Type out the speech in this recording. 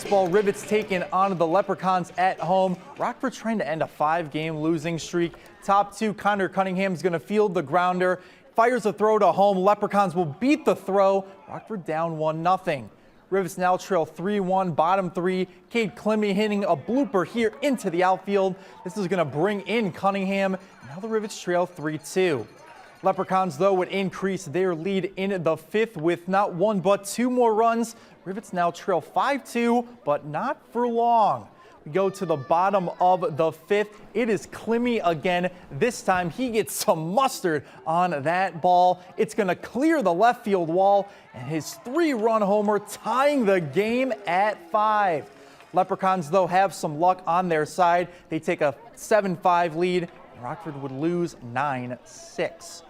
Baseball, Rivets taking on the Leprechauns at home. Rockford trying to end a 5-game losing streak. Top two, Connor Cunningham's going to field the grounder. Fires a throw to home. Leprechauns will beat the throw. Rockford down 1-0. Rivets now trail 3-1, bottom three. Cade Climie hitting a blooper here into the outfield. This is going to bring in Cunningham. Now the Rivets trail 3-2. Leprechauns, though, would increase their lead in the fifth with not one but two more runs. Rivets now trail 5-2, but not for long. We go to the bottom of the fifth. It is Climie again. This time he gets some mustard on that ball. It's going to clear the left field wall, and his 3-run homer tying the game at 5. Leprechauns, though, have some luck on their side. They take a 7-5 lead. Rockford would lose 9-6.